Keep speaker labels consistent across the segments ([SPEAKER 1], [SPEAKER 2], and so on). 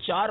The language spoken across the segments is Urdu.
[SPEAKER 1] 4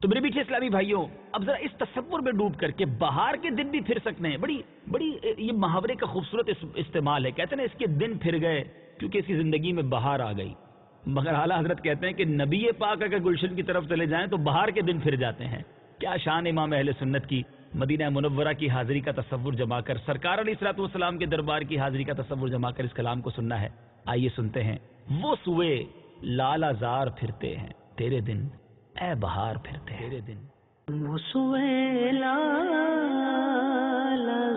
[SPEAKER 1] تو میرے پیچھے اسلامی بھائیوں، اب ذرا اس تصور میں ڈوب کر کے بہار کے دن بھی پھر سکتے ہیں، بڑی یہ محاورے کا خوبصورت استعمال ہے. کہتے ہیں نا اس کے دن پھر گئے کیونکہ اس کی زندگی میں بہار آ گئی. مگر اعلیٰ حضرت کہتے ہیں کہ نبی پاک اگر گلشن کی طرف چلے جائیں تو بہار کے دن پھر جاتے ہیں. کیا شان امام اہل سنت کی مدینہ منورہ کی حاضری کا تصور جما کر، سرکار علیہ الصلوۃ والسلام کے دربار کی حاضری کا تصور جما کر اس کلام کو سننا ہے. آئیے سنتے ہیں. وہ سوئے لالا زار پھرتے ہیں تیرے دن اے بہار پھرتے ہیں. تیرے دن
[SPEAKER 2] وہ سوئے لالا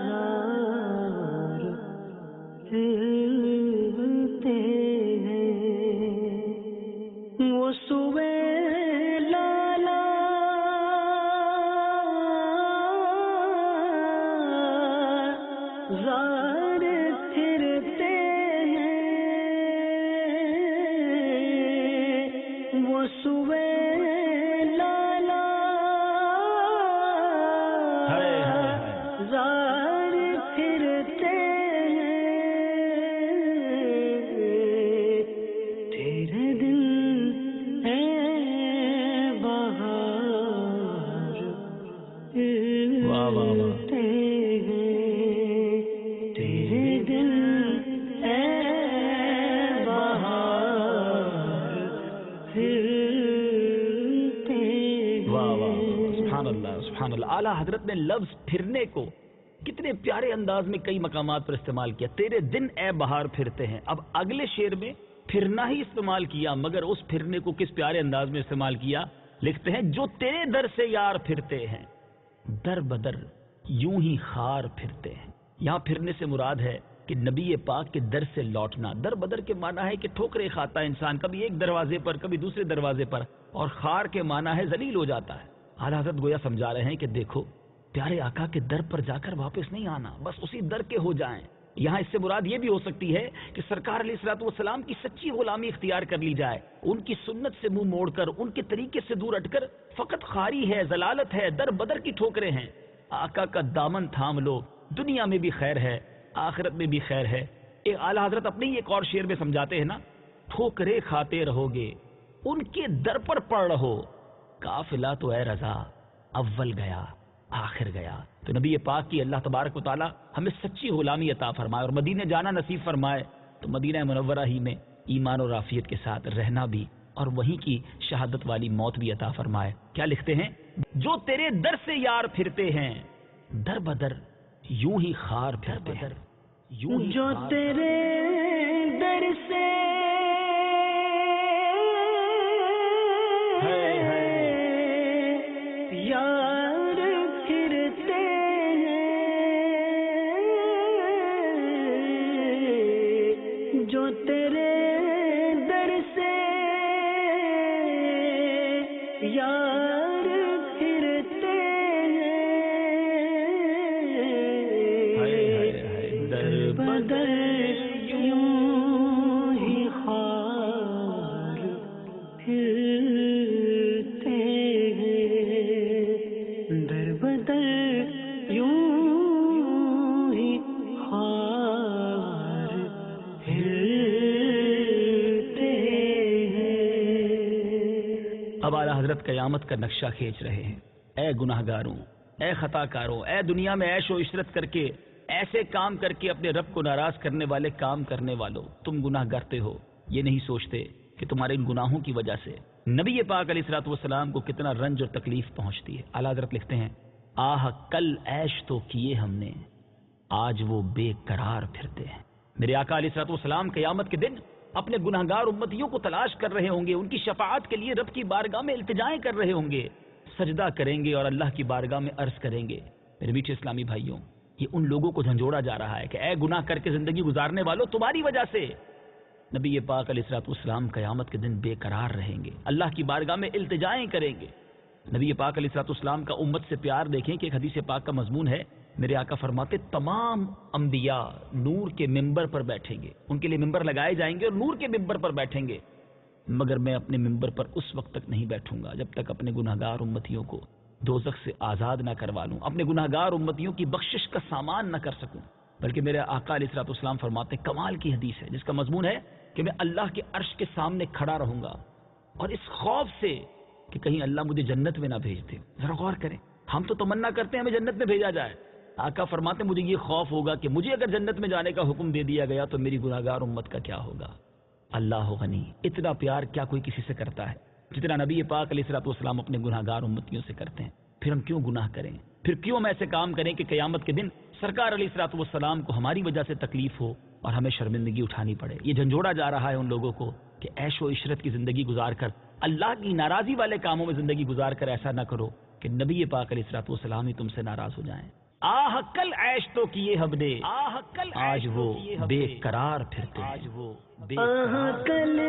[SPEAKER 2] زار پھرتے ہیں، وہ سوئے لالا زار پھرتے ہیں، وہ سوئے زار پھرتے ہیں، تیرے دن اے بہار پھرتے ہیں، تیرے دن اے بہار پھرتے ہیں.
[SPEAKER 1] سبحان اللہ سبحان اللہ. اعلیٰ حضرت نے لفظ پھرنے کو کتنے پیارے انداز میں کئی مقامات پر استعمال کیا. تیرے دن اے بہار پھرتے ہیں. اب اگلے شعر میں پھرنا ہی استعمال کیا، مگر اس پھرنے کو کس پیارے انداز میں استعمال کیا. لکھتے ہیں جو تیرے در سے یار پھرتے ہیں، در بدر یوں ہی خار پھرتے ہیں. یہاں پھرنے سے مراد ہے کہ نبی پاک کے در سے لوٹنا. در بدر کے معنی ہے کہ ٹھوکریں کھاتا ہے انسان، کبھی ایک دروازے پر کبھی دوسرے دروازے پر، اور خار کے معنی ہے ذلیل ہو جاتا ہے. اعلیٰ حضرت گویا سمجھا رہے ہیں کہ دیکھو پیارے آقا کے در پر جا کر واپس نہیں آنا، بس اسی در کے ہو جائیں. یہاں اس سے مراد یہ بھی ہو سکتی ہے کہ سرکار علیہ الصلوۃ والسلام کی سچی غلامی اختیار کر لی جائے، ان کی سنت سے منہ موڑ کر، ان کے طریقے سے دور ہٹ کر. فقط خاری ہے، ضلالت ہے، در بدر کی ٹھوکریں ہیں. آقا کا دامن تھام لو، دنیا میں بھی خیر ہے، آخرت میں بھی خیر ہے. ایک اعلیٰ حضرت اپنے ہی ایک اور شعر میں سمجھاتے ہیں نا، ٹھوکریں کھاتے رہو گے ان کے در پر پڑ رہو، قافلہ تو اے رضا اول گیا آخر گیا. تو نبی پاک کی اللہ تبارک و تعالی ہمیں سچی غلامی عطا فرمائے اور مدینے جانا نصیب فرمائے، تو مدینہ منورہ ہی میں ایمان و رافیت کے ساتھ رہنا بھی اور وہیں کی شہادت والی موت بھی عطا فرمائے. کیا لکھتے ہیں؟ جو تیرے در سے یار پھرتے ہیں، در بدر یوں ہی خار پھرتے ہیں.
[SPEAKER 2] جو تیرے در سے یار پھرتے ہیں، جو تیرے در سے یار پھرتے ہیں، در بدر یوں ہی خار پھرتے ہیں، در بدر یوں ہی خار پھرتے ہیں.
[SPEAKER 1] اب اعلیٰ حضرت قیامت کا نقشہ کھینچ رہے ہیں. اے گناہ گاروں، اے خطا کاروں، اے دنیا میں عیش و عشرت کر کے، ایسے کام کر کے اپنے رب کو ناراض کرنے والے کام کرنے والوں، تم گناہ کرتے ہو. یہ نہیں سوچتے کہ تمہارے ان گناہوں کی وجہ سے نبی پاک علیہ الصلوۃ والسلام کو کتنا رنج اور تکلیف پہنچتی ہے. اعلیٰ حضرت لکھتے ہیں آہ کل عیش تو کیے ہم نے، آج وہ بے قرار پھرتے ہیں. میرے آقا علیہ الصلوۃ والسلام قیامت کے دن اپنے گناہگار امتیوں کو تلاش کر رہے ہوں گے، ان کی شفاعت کے لیے رب کی بارگاہ میں التجائیں کر رہے ہوں گے، سجدہ کریں گے اور اللہ کی بارگاہ میں عرض کریں گے. میرے میٹھے اسلامی بھائیوں، یہ ان لوگوں کو جھنجھوڑا جا رہا ہے کہ اے گناہ کر کے زندگی گزارنے والوں، تمہاری وجہ سے نبی پاک علیہ الصلوۃ والسلام قیامت کے دن بے قرار رہیں گے، اللہ کی بارگاہ میں التجائیں کریں گے. نبی پاک علیہ الصلوۃ والسلام کا امت سے پیار دیکھیں کہ ایک حدیث پاک کا مضمون ہے. میرے آقا فرماتے تمام انبیاء نور کے ممبر پر بیٹھیں گے، ان کے لیے ممبر لگائے جائیں گے اور نور کے ممبر پر بیٹھیں گے، مگر میں اپنے ممبر پر اس وقت تک نہیں بیٹھوں گا جب تک اپنے گناہگار امتیوں کو دوزخ سے آزاد نہ کروا لوں، اپنے گناہگار امتیوں کی بخشش کا سامان نہ کر سکوں. بلکہ میرے آقا علیہ الصلوۃ والسلام فرماتے ہیں کمال کی حدیث ہے جس کا مضمون ہے کہ میں اللہ کے عرش کے سامنے کھڑا رہوں گا، اور اس خوف سے کہ کہیں اللہ مجھے جنت میں نہ بھیج دے. ذرا غور کریں, ہم تو تمنا کرتے ہیں ہمیں جنت میں بھیجا جائے. آقا فرماتے مجھے یہ خوف ہوگا کہ مجھے اگر جنت میں جانے کا حکم دے دیا گیا تو میری گناہگار امت کا کیا ہوگا. اللہ غنی, اتنا پیار کیا کوئی کسی سے کرتا ہے جتنا نبی پاک علیہ الصلوۃ والسلام اپنے گناہگار امتیوں سے کرتے ہیں. پھر ہم کیوں گناہ کریں, پھر کیوں ہم ایسے کام کریں کہ قیامت کے دن سرکار علیہ الصلوۃ والسلام کو ہماری وجہ سے تکلیف ہو اور ہمیں شرمندگی اٹھانی پڑے. یہ جھنجھوڑا جا رہا ہے ان لوگوں کو کہ عیش و عشرت کی زندگی گزار کر, اللہ کی ناراضی والے کاموں میں زندگی گزار کر ایسا نہ کرو کہ نبی پاک علیہ الصلوۃ والسلام ہی تم سے ناراض ہو جائیں. آہ کل عیش تو کیے ہم نے, آج وہ بے قرار پھرتے ہیں. آج وہ بے
[SPEAKER 2] کل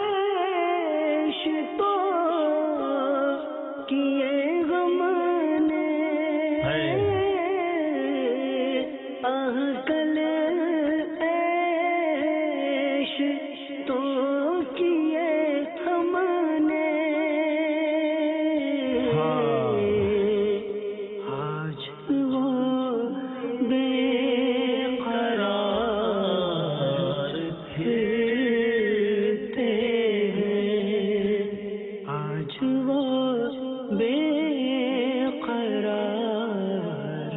[SPEAKER 2] عیش تو کیے غم نے, کل عیش تو کیے ہم نے, آج وہ بے قرار پھرتے ہیں, آج وہ بے قرار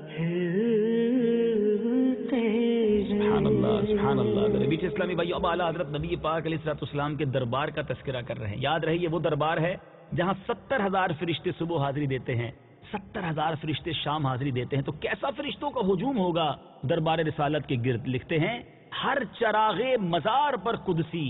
[SPEAKER 2] پھرتے ہیں.
[SPEAKER 1] سبحان اللہ, سبحان اللہ. میٹھے اسلامی بھائی, اب اعلیٰ حضرت نبی پاک علیہ الصلوۃ والسلام کے دربار کا تذکرہ کر رہے ہیں. یاد رہے یہ وہ دربار ہے جہاں 70,000 فرشتے صبح حاضری دیتے ہیں, 70,000 فرشتے شام حاضری دیتے ہیں. تو کیسا فرشتوں کا ہجوم ہوگا دربار رسالت کے گرد. لکھتے ہیں ہر چراغ مزار پر قدسی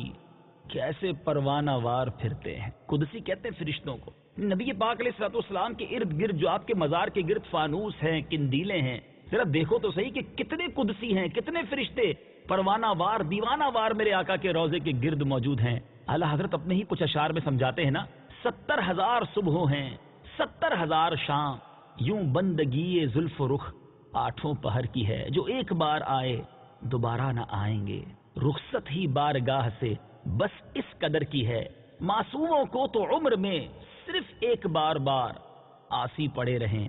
[SPEAKER 1] کیسے پروانہ وار پھرتے ہیں. قدسی کہتے ہیں فرشتوں کو. نبی پاک علیہ الصلوۃ والسلام کے ارد گرد جو آپ کے مزار کے گرد فانوس ہیں, قندیلیں ہیں, ذرا دیکھو تو صحیح کہ کتنے قدسی ہیں, کتنے فرشتے پروانہ وار دیوانہ وار میرے آقا کے روضے کے گرد موجود ہیں. اعلیٰ حضرت اپنے ہی کچھ اشعار میں سمجھاتے ہیں نا, 70,000 صبحوں ہیں, 70,000 شام, یوں بندگی زلف و رخ 8 پہر کی ہے, جو ایک بار آئے دوبارہ نہ آئیں گے, رخصت ہی بارگاہ سے بس اس قدر کی ہے, معصوموں کو تو عمر میں صرف ایک بار آسی پڑے رہیں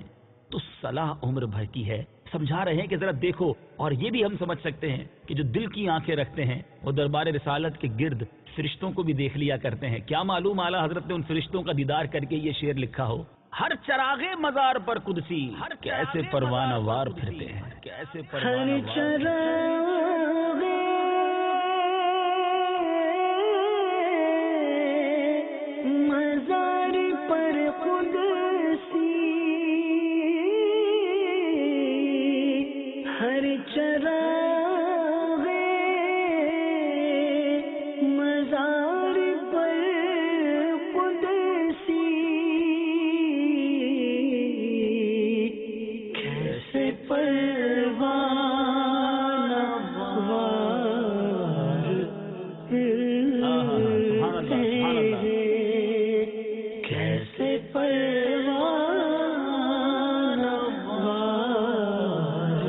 [SPEAKER 1] تو صلاح عمر بھر کی ہے. سمجھا رہے ہیں کہ ذرا دیکھو, اور یہ بھی ہم سمجھ سکتے ہیں کہ جو دل کی آنکھیں رکھتے ہیں وہ دربار رسالت کے گرد فرشتوں کو بھی دیکھ لیا کرتے ہیں. کیا معلوم اعلیٰ حضرت نے ان فرشتوں کا دیدار کر کے یہ شعر لکھا ہو, ہر چراغ مزار پر قدسی کیسے پروانہ وار پھرتے ہیں, کیسے پروانہ وار
[SPEAKER 2] مزار پر قدسی, ہر چراغ مزار پر قدسی کیسے پروانہ وار پھرتے ہیں, کیسے پروانہ وار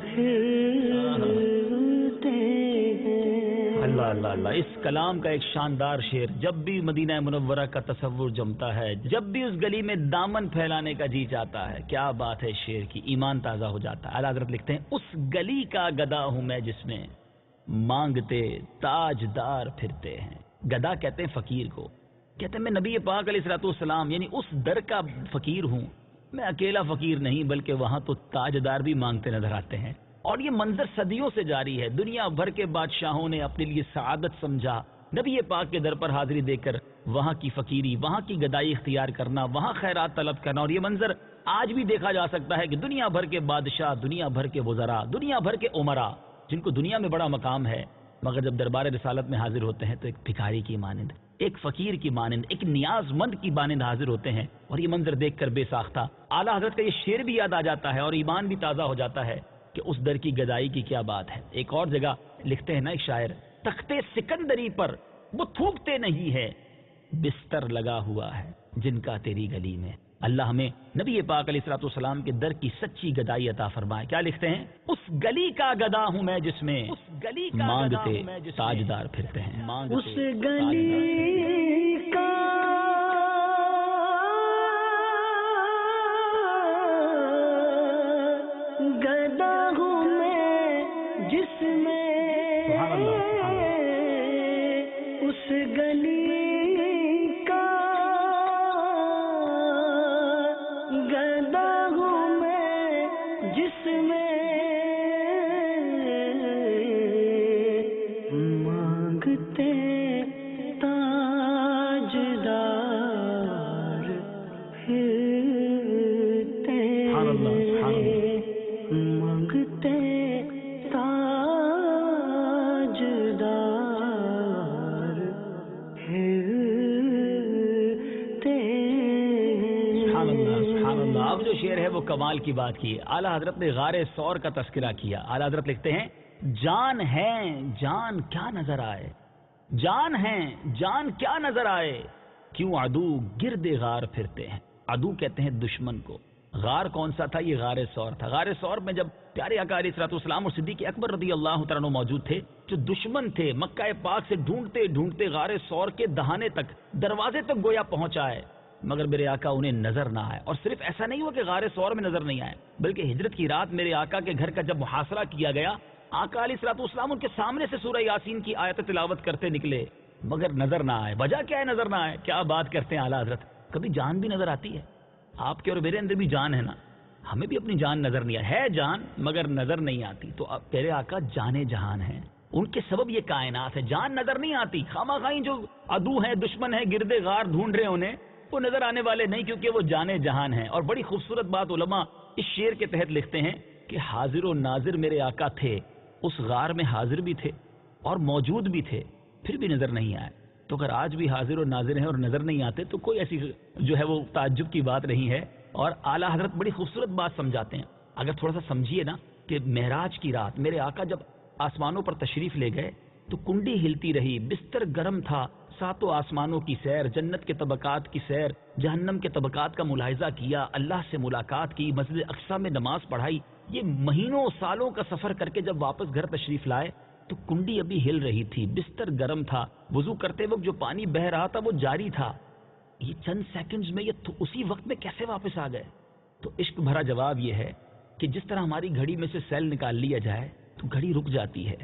[SPEAKER 2] پھرتے ہیں.
[SPEAKER 1] اللہ اللہ اللہ. اس کلام کا ایک شاندار شعر, جب بھی مدینہ منورہ کا تصور جمتا ہے, جب بھی اس گلی میں دامن پھیلانے کا جی چاہتا ہے, کیا بات ہے شعر کی, ایمان تازہ ہو جاتا ہے. اعلیٰ حضرت لکھتے ہیں اس گلی کا گدا ہوں میں جس میں مانگتے تاجدار پھرتے ہیں. گدا کہتے ہیں فقیر کو, کہتے ہیں میں نبی پاک علیہ الصلوۃ والسلام یعنی اس در کا فقیر ہوں. میں اکیلا فقیر نہیں بلکہ وہاں تو تاجدار بھی مانگتے نظر آتے ہیں. اور یہ منظر صدیوں سے جاری ہے. دنیا بھر کے بادشاہوں نے اپنے لیے سعادت سمجھا نبی پاک کے در پر حاضری دے کر وہاں کی فقیری, وہاں کی گدائی اختیار کرنا, وہاں خیرات طلب کرنا. اور یہ منظر آج بھی دیکھا جا سکتا ہے کہ دنیا بھر کے بادشاہ, دنیا بھر کے وزراء, دنیا بھر کے عمراء جن کو دنیا میں بڑا مقام ہے, مگر جب دربار رسالت میں حاضر ہوتے ہیں تو ایک بھکاری کی مانند, ایک فقیر کی مانند, ایک نیاز مند کی مانند حاضر ہوتے ہیں. اور یہ منظر دیکھ کر بے ساختہ اعلیٰ حضرت کا یہ شعر بھی یاد آ جاتا ہے اور ایمان بھی تازہ ہو جاتا ہے کہ اس در کی گدائی کی کیا بات ہے. ایک اور جگہ لکھتے ہیں نا ایک شاعر, تختے سکندری پر وہ تھوکتے نہیں ہے, بستر لگا ہوا ہے جن کا تیری گلی میں. اللہ ہمیں نبی پاک علیہ الصلوۃ والسلام کے در کی سچی گدائی عطا فرمائے. کیا لکھتے ہیں, اس گلی کا گدا ہوں میں جس میں مانگتے تاجدار پھرتے ہیں.
[SPEAKER 2] اس گلی کا گدا ہوں میں جس میں
[SPEAKER 1] اللہ سبحان اللہ
[SPEAKER 2] مانگتے تاجدار پھرتے
[SPEAKER 1] سبحان اللہ سبحان اللہ. اب جو شعر ہے وہ کمال کی بات کی. اعلیٰ حضرت نے غار ثور کا تذکرہ کیا. اعلیٰ حضرت لکھتے ہیں جان ہے جان کیا نظر آئے, جان ہے جان کیا نظر آئے, کیوں عدو گرد غار پھرتے ہیں. عدو کہتے ہیں دشمن کو. غار کون سا تھا؟ یہ غار ثور تھا. غار ثور میں جب پیارے آقا علیہ الصلوۃ والسلام اور صدیق اکبر رضی اللہ تعالیٰ عنہ موجود تھے, جو دشمن تھے مکہ پاک سے ڈھونڈتے ڈھونڈتے غار ثور کے دہانے تک, دروازے تک گویا پہنچا ہے, مگر میرے آقا انہیں نظر نہ آئے. اور صرف ایسا نہیں ہوا کہ غار ثور میں نظر نہیں آئے, بلکہ ہجرت کی رات میرے آقا کے گھر کا جب محاصرہ کیا گیا, آقا علیہ الصلوۃ والسلام ان کے سامنے سے سورہ یاسین کی آیت تلاوت کرتے نکلے, مگر نظر نہ آئے. وجہ کیا ہے نظر نہ آئے؟ کیا بات کرتے ہیں اعلیٰ حضرت. کبھی جان بھی نظر آتی ہے. آپ کے اور میرے اندر بھی جان ہے نا, ہمیں بھی اپنی جان نظر نہیں ہے جان مگر نظر نہیں آتی. تو اب میرے آقا جانے جہان ہیں, ان کے سبب یہ کائنات ہے. جان نظر نہیں آتی, خامخواہ جو عدو ہیں دشمن ہیں گردے غار ڈھونڈ رہے انہیں, وہ نظر آنے والے نہیں, کیونکہ وہ جانے جہان ہیں. اور بڑی خوبصورت بات علماء اس شعر کے تحت لکھتے ہیں کہ حاضر و ناظر میرے آقا تھے, اس غار میں حاضر بھی تھے اور موجود بھی تھے, پھر بھی نظر نہیں آئے. تو اگر آج بھی حاضر و ناظر ہیں اور نظر نہیں آتے تو کوئی ایسی جو ہے وہ تعجب کی بات نہیں ہے. اور اعلیٰ حضرت بڑی خوبصورت بات سمجھاتے ہیں. اگر تھوڑا سا سمجھیے نا کہ معراج کی رات میرے آقا جب آسمانوں پر تشریف لے گئے تو کنڈی ہلتی رہی, بستر گرم تھا, ساتوں آسمانوں کی سیر, جنت کے طبقات کی سیر, جہنم کے طبقات کا ملاحظہ کیا, اللہ سے ملاقات کی, مسجد اقصیٰ میں نماز پڑھائی. یہ مہینوں سالوں کا سفر کر کے جب واپس گھر تشریف لائے تو کنڈی ابھی ہل رہی تھی, بستر گرم تھا, وضو کرتے وقت جو پانی بہ رہا تھا وہ جاری تھا. یہ چند سیکنڈز میں یہ اسی وقت میں کیسے واپس آ گئے؟ تو عشق بھرا جواب یہ ہے کہ جس طرح ہماری گھڑی میں سے سیل نکال لیا جائے تو گھڑی رک جاتی ہے,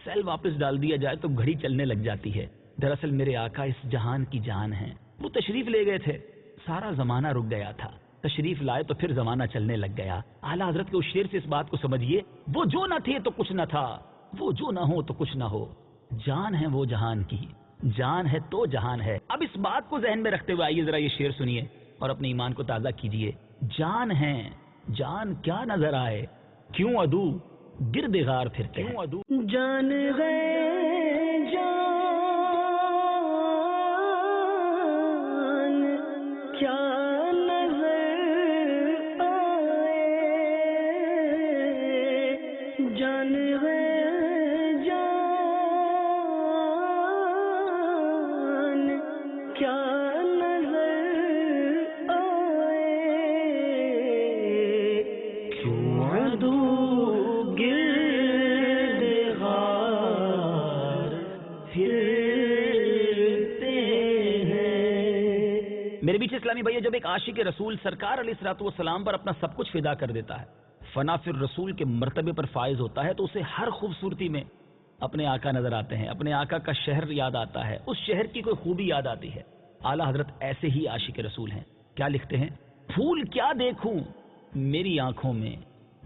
[SPEAKER 1] سیل واپس ڈال دیا جائے تو گھڑی چلنے لگ جاتی ہے. دراصل میرے آقا اس جہان کی جان ہیں. وہ تشریف لے گئے تھے, سارا زمانہ رک گیا تھا, تشریف لائے تو پھر زمانہ چلنے لگ گیا. اعلیٰ حضرت کے اس شعر سے اس بات کو سمجھیے, وہ جو نہ تھے تو کچھ نہ تھا, وہ جو نہ ہو تو کچھ نہ ہو, جان ہے وہ جہان کی, جان ہے تو جہان ہے. اب اس بات کو ذہن میں رکھتے ہوئے آئیے ذرا یہ شعر سنیے اور اپنے ایمان کو تازہ کیجیے. جان ہے جان کیا نظر آئے, کیوں عدو گرد غار پھرتے ہیں.
[SPEAKER 2] جان گئے جان کیا نظر آئے, جان گئے جان کیا نظر آئے, کیوں عدو گرد غار پھرتے ہیں.
[SPEAKER 1] میرے بیچ اسلامی بھائی, جب ایک عاشق رسول سرکار علیہ الصلوۃ والسلام پر اپنا سب کچھ فدا کر دیتا ہے, فنا فی الرسول کے مرتبے پر فائز ہوتا ہے, تو اسے ہر خوبصورتی میں اپنے آقا نظر آتے ہیں, اپنے آقا کا شہر یاد آتا ہے, اس شہر کی کوئی خوبی یاد آتی ہے. اعلیٰ حضرت ایسے ہی عاشق رسول ہیں. کیا لکھتے ہیں؟ پھول کیا دیکھوں میری آنکھوں میں,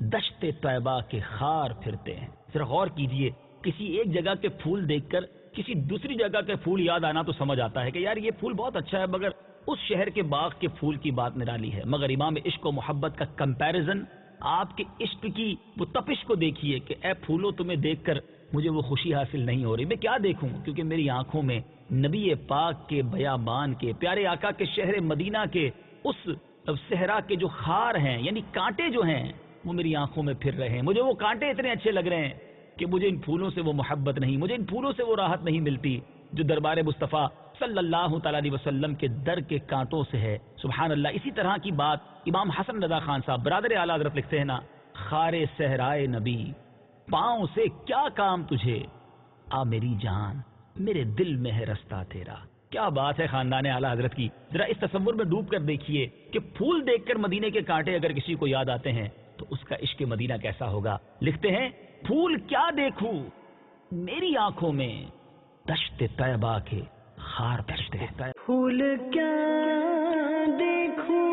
[SPEAKER 1] دشت طیبہ کے خار پھرتے ہیں. ذرا غور کیجئے, کسی ایک جگہ کے پھول دیکھ کر کسی دوسری جگہ کے پھول یاد آنا تو سمجھ آتا ہے کہ یار یہ پھول بہت اچھا ہے, مگر اس شہر کے باغ کے پھول کی بات نرالی ہے. مگر امام عشق و محبت کا کمپیریزن, آپ کے عشق کی وہ تپش کو دیکھیے کہ اے پھولوں تمہیں دیکھ کر مجھے وہ خوشی حاصل نہیں ہو رہی. میں کیا دیکھوں, کیونکہ میری آنکھوں میں نبی پاک کے بیابان کے, پیارے آقا کے شہر مدینہ کے اس صحرا کے جو خار ہیں, یعنی کانٹے جو ہیں, وہ میری آنکھوں میں پھر رہے ہیں. مجھے وہ کانٹے اتنے اچھے لگ رہے ہیں کہ مجھے ان پھولوں سے وہ محبت نہیں, مجھے ان پھولوں سے وہ راحت نہیں ملتی جو دربار مصطفیٰ صلی اللہ تعالیٰ علیہ وسلم کے در کے کانٹوں سے ہے. سبحان اللہ. اسی طرح کی بات امام حسن رضا خان صاحب برادر اعلیٰ حضرت لکھتے ہیں نا, خارے صحرائے نبی پاؤں سے کیا کام تجھے, آ میری جان میرے دل میں ہے رستہ تیرا. کیا بات ہے خاندان اعلیٰ حضرت کی. ذرا اس تصور میں ڈوب کر دیکھیے کہ پھول دیکھ کر مدینے کے کانٹے اگر کسی کو یاد آتے ہیں تو اس کا عشق مدینہ کیسا ہوگا. لکھتے ہیں پھول کیا دیکھوں میری آنکھوں میں, دشت طیبہ کے خار پھرتے ہیں.
[SPEAKER 2] پھول کیا دیکھوں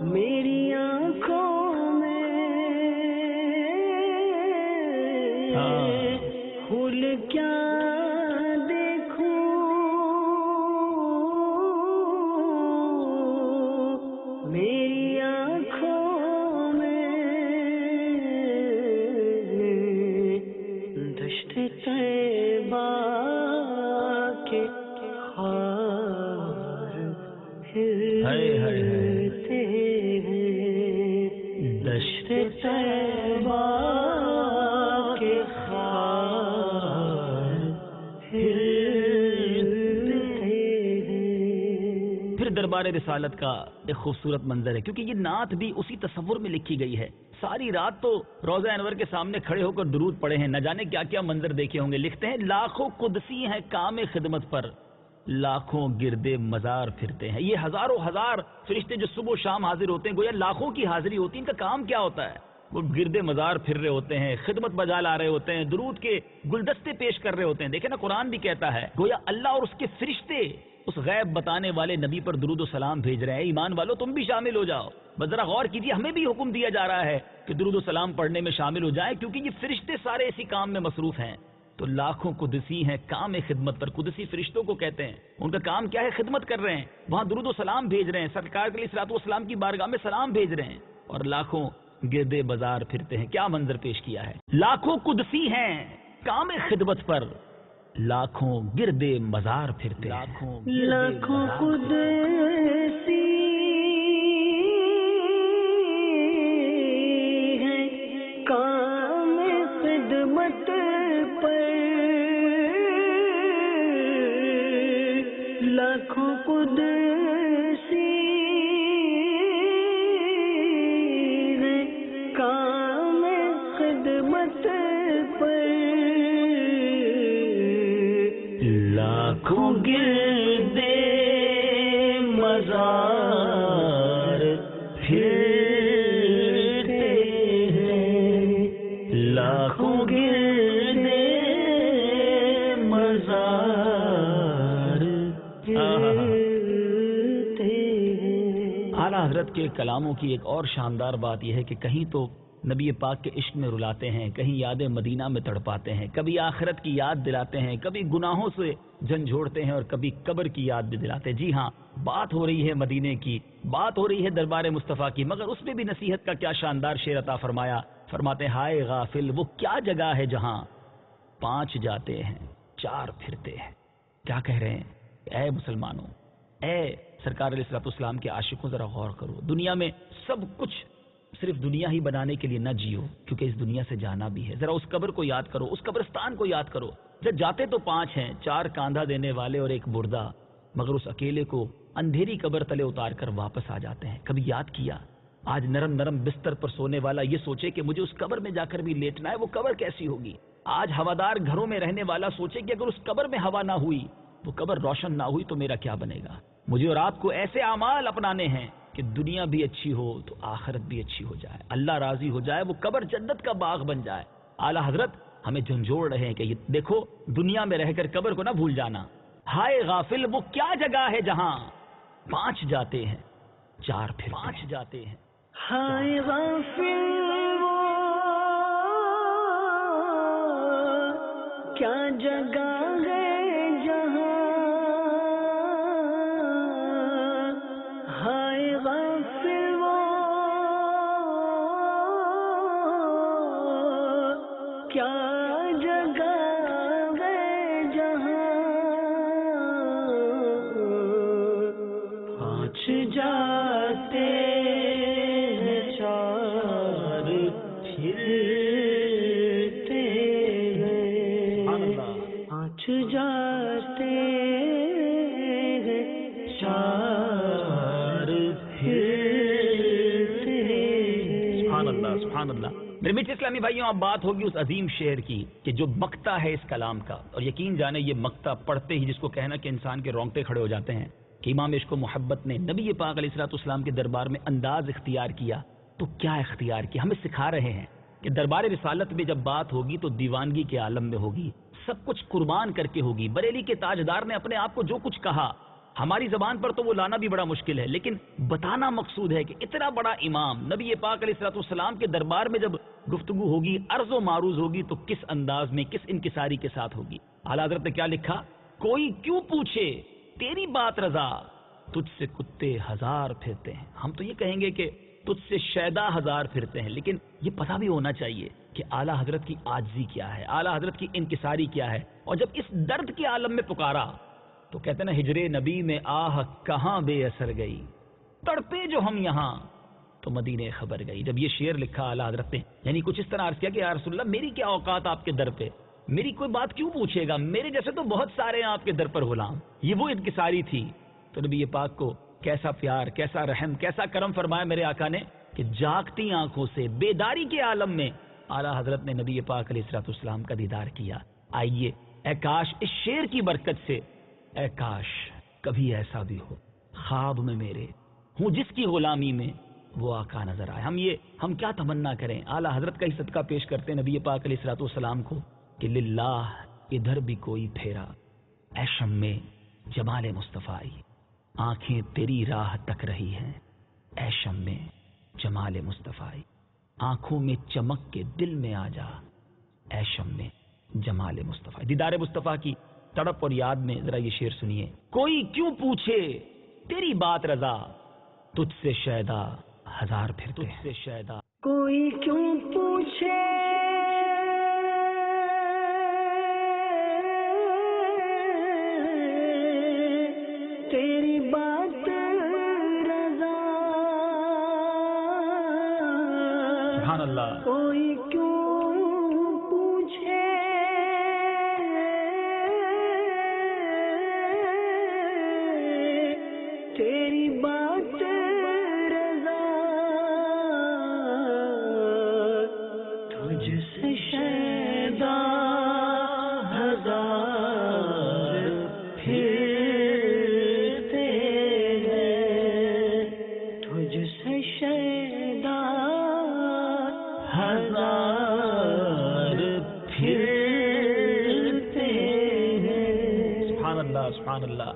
[SPEAKER 2] میری آنکھوں میں, پھول کیا دیکھوں خار
[SPEAKER 1] ہائے ہائے ہائے
[SPEAKER 2] پھرتے ہیں دشت طیبہ کے خار پھرتے ہیں۔
[SPEAKER 1] پھر دربار رسالت کا ایک خوبصورت منظر ہے، کیونکہ یہ نعت بھی اسی تصور میں لکھی گئی ہے۔ ساری رات تو روضہ انور کے سامنے کھڑے ہو کر درود پڑھے ہیں، نہ جانے کیا کیا منظر دیکھے ہوں گے۔ لکھتے ہیں لاکھوں قدسی ہیں کام خدمت پر، لاکھوں گردے مزار پھرتے ہیں۔ یہ ہزاروں ہزار فرشتے جو صبح و شام حاضر ہوتے ہیں، گویا لاکھوں کی حاضری ہوتی ہے۔ ان کا کام کیا ہوتا ہے؟ وہ گردے مزار پھر رہے ہوتے ہیں، خدمت بجا لا رہے ہوتے ہیں، درود کے گلدستے پیش کر رہے ہوتے ہیں۔ دیکھیں نا، قرآن بھی کہتا ہے گویا اللہ اور اس کے فرشتے اس غیب بتانے والے نبی پر درود و سلام بھیج رہے ہیں۔ ایمان والو تم بھی شامل ہو جاؤ۔ بس ذرا غور کیجیے، ہمیں بھی حکم دیا جا رہا ہے کہ درود و سلام پڑھنے میں شامل ہو جائیں، کیونکہ یہ فرشتے سارے اسی کام میں مصروف ہیں۔ تو لاکھوں قدسی ہیں کام خدمت پر، قدسی فرشتوں کو کہتے ہیں۔ ان کا کام کیا ہے؟ خدمت کر رہے ہیں، وہاں درود و سلام بھیج رہے ہیں، سرکار علیہ الصلوۃ والسلام کی بارگاہ میں سلام بھیج رہے ہیں، اور لاکھوں گردے بازار پھرتے ہیں۔ کیا منظر پیش کیا ہے! لاکھوں قدسی ہیں کام خدمت پر، لاکھوں گردے مزار پھرتے ہیں۔
[SPEAKER 2] لاکھوں قدسی ہیں کام خدمت پر، لاکھوں قدسی ہیں کام خدمت پر،
[SPEAKER 1] لاکھوں گردے مزار پھرتے ہیں، لاکھوں گردے مزار
[SPEAKER 2] پھرتے ہیں۔
[SPEAKER 1] اعلیٰ حضرت کے کلاموں کی ایک اور شاندار بات یہ ہے کہ کہیں تو نبی پاک کے عشق میں رلاتے ہیں، کہیں یاد مدینہ میں تڑپاتے ہیں، کبھی آخرت کی یاد دلاتے ہیں، کبھی گناہوں سے جھنجھوڑتے ہیں، اور کبھی قبر کی یاد بھی دلاتے ہیں۔ جی ہاں، بات ہو رہی ہے مدینے کی، بات ہو رہی ہے دربار مصطفیٰ کی، مگر اس میں بھی نصیحت کا کیا شاندار شعر عطا فرمایا۔ فرماتے ہیں ہائے غافل وہ کیا جگہ ہے جہاں 5 جاتے ہیں 4 پھرتے ہیں۔ کیا کہہ رہے ہیں؟ اے مسلمانوں، اے سرکار علیہ الصلوۃ والسلام کے عاشقوں، ذرا غور کرو۔ دنیا میں سب کچھ صرف دنیا ہی بنانے کے لیے نہ جیو، کیونکہ اس دنیا سے جانا بھی ہے۔ ذرا اس قبر کو یاد کرو، اس قبرستان کو یاد کرو۔ جب جاتے تو 5 ہیں، 4 کاندھا دینے والے اور 1 بردہ، مگر اس اکیلے کو اندھیری قبر تلے اتار کر واپس آ جاتے ہیں۔ کبھی یاد کیا؟ آج نرم نرم بستر پر سونے والا یہ سوچے کہ مجھے اس قبر میں جا کر بھی لیٹنا ہے، وہ قبر کیسی ہوگی؟ آج ہوادار گھروں میں رہنے والا سوچے کہ اگر اس قبر میں ہوا نہ ہوئی، وہ قبر روشن نہ ہوئی تو میرا کیا بنے گا؟ مجھے اور آپ کو ایسے اعمال اپنانے ہیں کہ دنیا بھی اچھی ہو تو آخرت بھی اچھی ہو جائے، اللہ راضی ہو جائے، وہ قبر جنت کا باغ بن جائے۔ اعلیٰ حضرت ہمیں جھنجھوڑ رہے ہیں کہ یہ دیکھو، دنیا میں رہ کر قبر کو نہ بھول جانا۔ ہائے غافل وہ کیا جگہ ہے جہاں 5 جاتے ہیں 4 پھر 5 جاتے ہیں۔
[SPEAKER 2] ہائے غافل وہ کیا جگہ ہے جہاں، ہائے غافل وہ کیا جگہ ہے جہاں 5 جاتے ہیں 4 پھرتے ہیں، 5 جاتے ہیں 4 پھرتے ہیں۔
[SPEAKER 1] سبحان اللہ سبحان اللہ۔ میرے میٹھے اسلامی بھائیوں، اب بات ہوگی اس عظیم شعر کی کہ جو مقطع ہے اس کلام کا، اور یقین جانے یہ مقطع پڑھتے ہی جس کو کہنا کہ انسان کے رونگٹے کھڑے ہو جاتے ہیں کہ امام عشق و محبت نے نبی پاک علیہ الصلوۃ والسلام کے دربار میں انداز اختیار کیا، تو کیا اختیار کیا؟ ہمیں سکھا رہے ہیں کہ دربار رسالت میں جب بات ہوگی تو دیوانگی کے عالم میں ہوگی، سب کچھ قربان کر کے ہوگی۔ بریلی کے تاجدار نے اپنے آپ کو جو کچھ کہا، ہماری زبان پر تو وہ لانا بھی بڑا مشکل ہے، لیکن بتانا مقصود ہے کہ اتنا بڑا امام نبی پاک علیہ الصلوۃ والسلام کے دربار میں جب گفتگو ہوگی، عرض و معروض ہوگی، تو کس انداز میں، کس انکساری کے ساتھ ہوگی۔ اعلیٰ حضرت نے کیا لکھا؟ کوئی کیوں پوچھے تیری بات رضا، تجھ سے کتے 1000 پھرتے ہیں۔ ہم تو یہ کہیں گے کہ تجھ سے شیدا 1000 پھرتے ہیں، لیکن یہ پتہ بھی ہونا چاہیے کہ اعلیٰ حضرت کی عاجزی کیا ہے، اعلیٰ حضرت کی انکساری کیا ہے، اور جب اس درد کے عالم میں پکارا تو کہتے ہیں نا ہجر نبی میں آہ کہاں بے اثر گئی، تڑپے جو ہم یہاں تو مدینے خبر گئی. جب یہ شعر لکھا اعلیٰ حضرت نے، یعنی کچھ اس طرح عرض کیا کہ یا رسول اللہ میری کیا اوقات آپ کے در پہ، میری کوئی بات کیوں پوچھے گا، میرے جیسے تو بہت سارے ہیں آپ کے در پر غلام. یہ وہ انکساری تھی. تو نبی پاک کو کیسا پیار، کیسا رحم، کیسا کرم فرمایا میرے آقا نے کہ جاگتی آنکھوں سے بیداری کے عالم میں اعلیٰ حضرت نے نبی پاک علیہ الصلوۃ والسلام کا دیدار کیا. آئیے اے کاش اس شعر کی برکت سے، اے کاش کبھی ایسا بھی ہو خواب میں میرے ہوں جس کی غلامی میں وہ آقا نظر آئے. ہم کیا تمنا کریں، اعلیٰ حضرت کا ہی صدقہ پیش کرتے ہیں نبی پاک علیہ الصلوۃ والسلام کو کہ للہ ادھر بھی کوئی پھیرا، اے شمع جمال مصطفی آنکھیں تیری راہ تک رہی ہیں، اے شمع جمال مصطفی آنکھوں میں چمک کے دل میں آ جا، اے شمع جمال مصطفی. دیدار مصطفیٰ کی تڑپ اور یاد میں ذرا یہ شعر سنیے. کوئی کیوں پوچھے تیری بات رضا، تجھ سے شیدا ہزار پھرتے ہیں. تجھ سے شیدا
[SPEAKER 2] کوئی کیوں پوچھے تیری بات رضا،
[SPEAKER 1] سبحان اللہ.
[SPEAKER 2] کوئی کیوں پوچھے تیری بات رضا، تجھ سے شیدا ہزار پھرتے ہیں، تجھ سے شیدا ہزار پھرتے ہیں.
[SPEAKER 1] سبحان اللہ سبحان اللہ.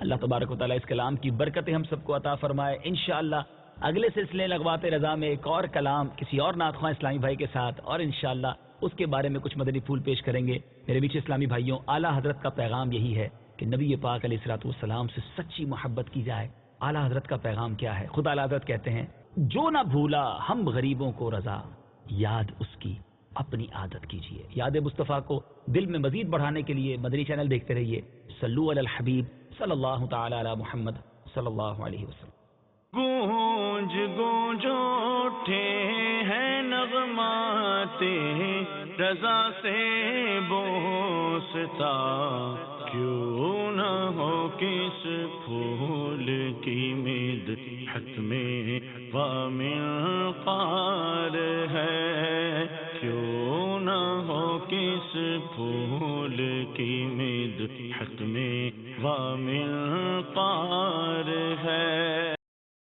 [SPEAKER 1] اللہ تبارک و تعالیٰ اس کلام کی برکتیں ہم سب کو عطا فرمائے. انشاءاللہ اگلے سلسلے لغوات رضا میں ایک اور کلام کسی اور نعت خواں اسلامی بھائی کے ساتھ، اور انشاءاللہ اس کے بارے میں کچھ مدنی پھول پیش کریں گے. میرے بیچ اسلامی بھائیوں، اعلیٰ حضرت کا پیغام یہی ہے کہ نبی پاک علیہ الصلوۃ والسلام سے سچی محبت کی جائے. اعلیٰ حضرت کا پیغام کیا ہے؟ خدا اعلیٰ حضرت کہتے ہیں جو نہ بھولا ہم غریبوں کو رضا، یاد اس کی اپنی عادت کیجیے. یاد مصطفیٰ کو دل میں مزید بڑھانے کے لیے مدنی چینل دیکھتے رہیے. صلو علی الحبیب صلی اللہ تعالی علی محمد صلی اللہ علیہ وسلم.
[SPEAKER 3] گونج گونج اٹھے ہیں نغمات رضا سے بوستا، کیوں نہ ہو کس پھول کی مدحت میں ومنقار ہے، کیوں نہ ہو کس پھول کی مدحت میں ومنقار ہے.